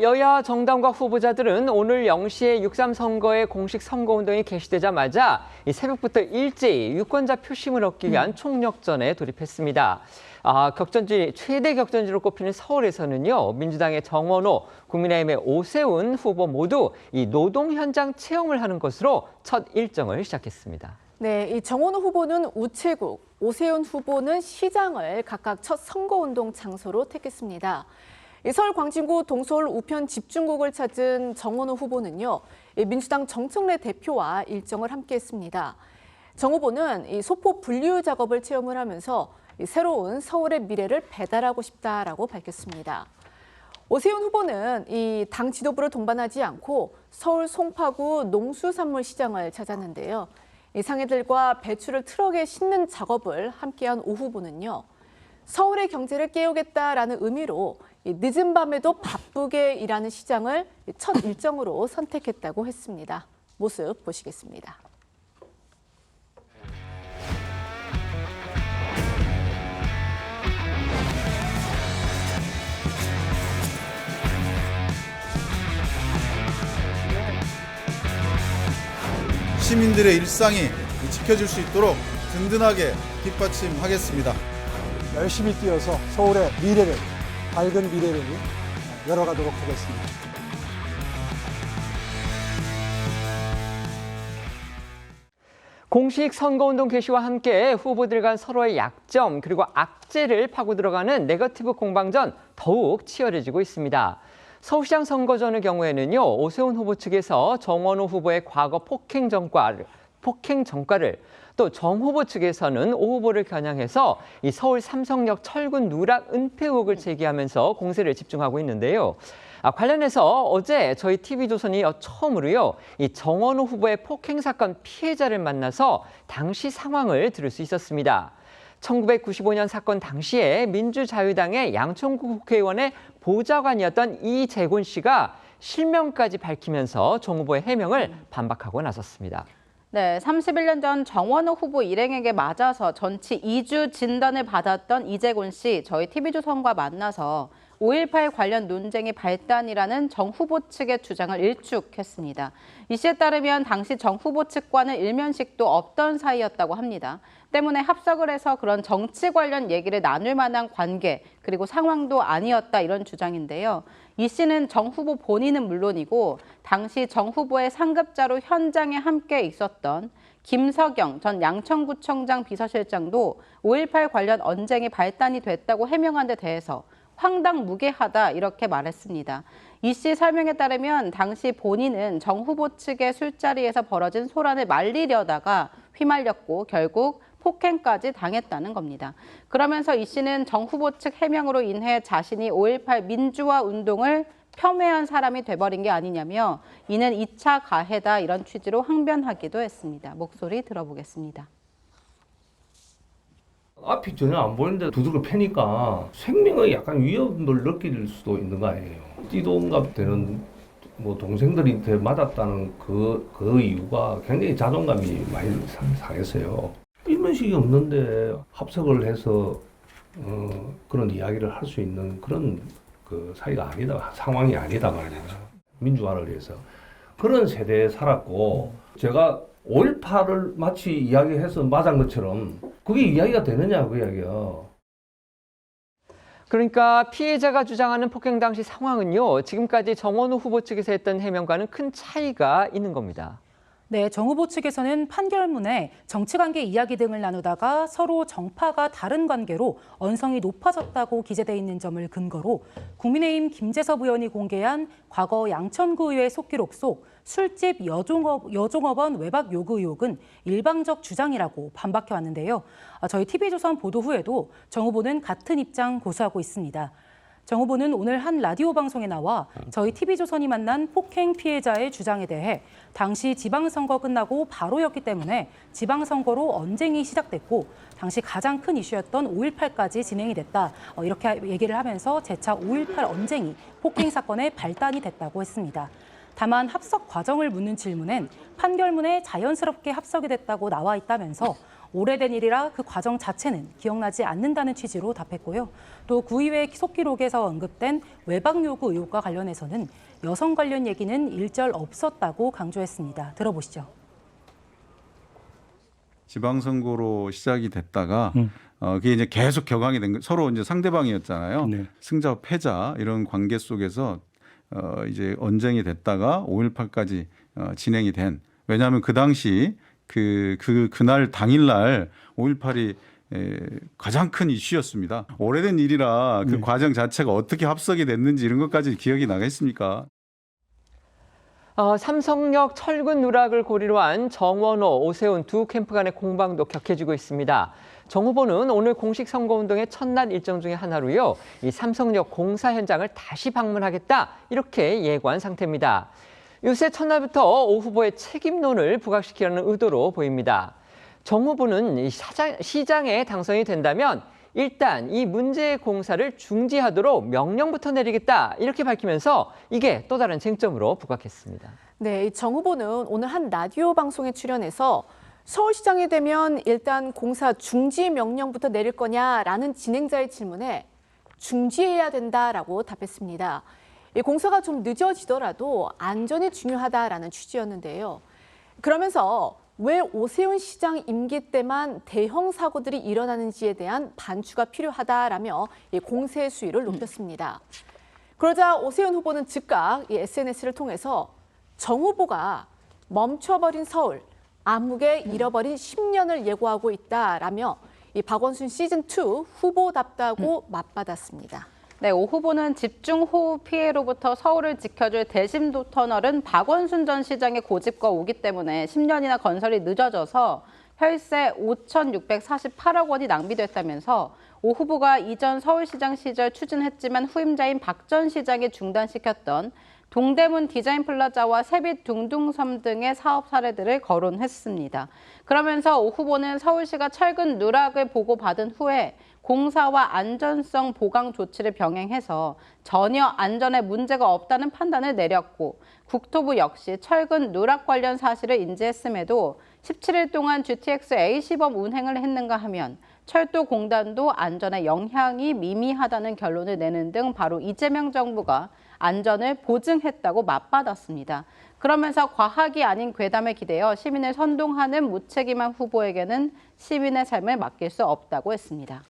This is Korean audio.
여야 정당과 후보자들은 오늘 0시에 6.3 선거의 공식 선거운동이 개시되자마자 이 새벽부터 일제히 유권자 표심을 얻기 위한 총력전에 돌입했습니다. 최대 격전지로 꼽히는 서울에서는요, 민주당의 정원호, 국민의힘의 오세훈 후보 모두 이 노동 현장 체험을 하는 것으로 첫 일정을 시작했습니다. 네, 이 정원호 후보는 우체국, 오세훈 후보는 시장을 각각 첫 선거운동 장소로 택했습니다. 서울 광진구 동서울 우편 집중국을 찾은 정원호 후보는요, 민주당 정청래 대표와 일정을 함께했습니다. 정 후보는 소포 분류 작업을 체험을 하면서 새로운 서울의 미래를 배달하고 싶다라고 밝혔습니다. 오세훈 후보는 당 지도부를 동반하지 않고 서울 송파구 농수산물시장을 찾았는데요. 상인들과 배추를 트럭에 싣는 작업을 함께한 오 후보는요, 서울의 경제를 깨우겠다라는 의미로 늦은 밤에도 바쁘게 일하는 시장을 첫 일정으로 선택했다고 했습니다. 모습 보시겠습니다. 시민들의 일상이 지켜질 수 있도록 든든하게 뒷받침하겠습니다. 열심히 뛰어서 서울의 미래를, 밝은 미래를 열어가도록 하겠습니다. 공식 선거운동 개시와 함께 후보들 간 서로의 약점 그리고 악재를 파고 들어가는 네거티브 공방전 더욱 치열해지고 있습니다. 서울시장 선거전의 경우에는요, 오세훈 후보 측에서 정원호 후보의 과거 폭행 전과를 또 정 후보 측에서는 오 후보를 겨냥해서 이 서울 삼성역 철근 누락 은폐 의혹을 제기하면서 공세를 집중하고 있는데요. 관련해서 어제 저희 TV조선이 처음으로요, 이 정원호 후보의 폭행 사건 피해자를 만나서 당시 상황을 들을 수 있었습니다. 1995년 사건 당시에 민주자유당의 양천구 국회의원의 보좌관이었던 이재곤 씨가 실명까지 밝히면서 정 후보의 해명을 반박하고 나섰습니다. 네, 31년 전 정원호 후보 일행에게 맞아서 전치 2주 진단을 받았던 이재곤 씨, 저희 TV조선과 만나서 5.18 관련 논쟁의 발단이라는 정 후보 측의 주장을 일축했습니다. 이 씨에 따르면 당시 정 후보 측과는 일면식도 없던 사이였다고 합니다. 때문에 합석을 해서 그런 정치 관련 얘기를 나눌 만한 관계 그리고 상황도 아니었다 이런 주장인데요. 이 씨는 정 후보 본인은 물론이고 당시 정 후보의 상급자로 현장에 함께 있었던 김석영 전 양천구청장 비서실장도 5.18 관련 언쟁이 발단이 됐다고 해명한 데 대해서 황당무계하다 이렇게 말했습니다. 이 씨 설명에 따르면 당시 본인은 정 후보 측의 술자리에서 벌어진 소란을 말리려다가 휘말렸고 결국 폭행까지 당했다는 겁니다. 그러면서 이 씨는 정 후보 측 해명으로 인해 자신이 5.18 민주화 운동을 폄훼한 사람이 돼버린 게 아니냐며 이는 2차 가해다 이런 취지로 항변하기도 했습니다. 목소리 들어보겠습니다. 앞이 전혀 안 보이는데 두들겨 패니까 생명의 약간 위협을 느낄 수도 있는 거 아니에요. 띠동갑 되는 동생들이 맞았다는 그 이유가 굉장히 자존감이 많이 상했어요. 일면식이 없는데 합석을 해서 그런 이야기를 할 수 있는 그런 사이가 아니다, 상황이 아니다 말이에요. 민주화를 위해서. 그런 세대에 살았고 제가 5.18을 마치 이야기해서 맞은 것처럼 그게 이야기가 되느냐 그 이야기야. 그러니까 피해자가 주장하는 폭행 당시 상황은요, 지금까지 정원호 후보 측에서 했던 해명과는 큰 차이가 있는 겁니다. 네, 정 후보 측에서는 판결문에 정치관계 이야기 등을 나누다가 서로 정파가 다른 관계로 언성이 높아졌다고 기재돼 있는 점을 근거로 국민의힘 김재섭 의원이 공개한 과거 양천구의회 속기록 속 술집 여종업원 외박 요구 의혹은 일방적 주장이라고 반박해왔는데요. 저희 TV조선 보도 후에도 정 후보는 같은 입장 고수하고 있습니다. 정 후보는 오늘 한 라디오 방송에 나와 저희 TV조선이 만난 폭행 피해자의 주장에 대해 당시 지방선거 끝나고 바로였기 때문에 지방선거로 언쟁이 시작됐고 당시 가장 큰 이슈였던 5.18까지 진행이 됐다. 이렇게 얘기를 하면서 재차 5.18 언쟁이 폭행 사건의 발단이 됐다고 했습니다. 다만 합석 과정을 묻는 질문엔 판결문에 자연스럽게 합석이 됐다고 나와 있다면서 오래된 일이라 그 과정 자체는 기억나지 않는다는 취지로 답했고요. 또 구의회 기속 기록에서 언급된 외박 요구 의혹과 관련해서는 여성 관련 얘기는 일절 없었다고 강조했습니다. 들어보시죠. 지방선거로 시작이 됐다가 그게 이제 계속 격앙이 된 서로 이제 상대방이었잖아요. 네. 승자 패자 이런 관계 속에서 이제 언쟁이 됐다가 5.18까지 진행이 된. 왜냐하면 그 당시 그날 당일날 5.18이 가장 큰 이슈였습니다. 오래된 일이라 그 과정 자체가 어떻게 합석이 됐는지 이런 것까지 기억이 나겠습니까? 삼성역 철근 누락을 고리로 한 정원호, 오세훈 두 캠프 간의 공방도 격해지고 있습니다. 정 후보는 오늘 공식 선거운동의 첫날 일정 중에 하나로요, 이 삼성역 공사 현장을 다시 방문하겠다 이렇게 예고한 상태입니다. 요새 첫날부터 오 후보의 책임론을 부각시키려는 의도로 보입니다. 정 후보는 이 시장에 당선이 된다면 일단 이 문제의 공사를 중지하도록 명령부터 내리겠다 이렇게 밝히면서 이게 또 다른 쟁점으로 부각했습니다. 네, 정 후보는 오늘 한 라디오 방송에 출연해서 서울시장이 되면 일단 공사 중지 명령부터 내릴 거냐라는 진행자의 질문에 중지해야 된다라고 답했습니다. 이 공사가 좀 늦어지더라도 안전이 중요하다라는 취지였는데요. 그러면서 왜 오세훈 시장 임기 때만 대형 사고들이 일어나는지에 대한 반추가 필요하다라며 이 공세 수위를 높였습니다. 그러자 오세훈 후보는 즉각 이 SNS를 통해서 정 후보가 멈춰버린 서울, 암흑에 잃어버린 10년을 예고하고 있다라며 이 박원순 시즌2 후보답다고 맞받았습니다. 네, 오 후보는 집중호우 피해로부터 서울을 지켜줄 대심도 터널은 박원순 전 시장의 고집과 오기 때문에 10년이나 건설이 늦어져서 혈세 5,648억 원이 낭비됐다면서 오 후보가 이전 서울시장 시절 추진했지만 후임자인 박 전 시장이 중단시켰던 동대문 디자인 플라자와 세빛 둥둥섬 등의 사업 사례들을 거론했습니다. 그러면서 오 후보는 서울시가 철근 누락을 보고받은 후에 공사와 안전성 보강 조치를 병행해서 전혀 안전에 문제가 없다는 판단을 내렸고 국토부 역시 철근 누락 관련 사실을 인지했음에도 17일 동안 GTX A 시범 운행을 했는가 하면 철도공단도 안전에 영향이 미미하다는 결론을 내는 등 바로 이재명 정부가 안전을 보증했다고 맞받았습니다. 그러면서 과학이 아닌 괴담에 기대어 시민을 선동하는 무책임한 후보에게는 시민의 삶을 맡길 수 없다고 했습니다.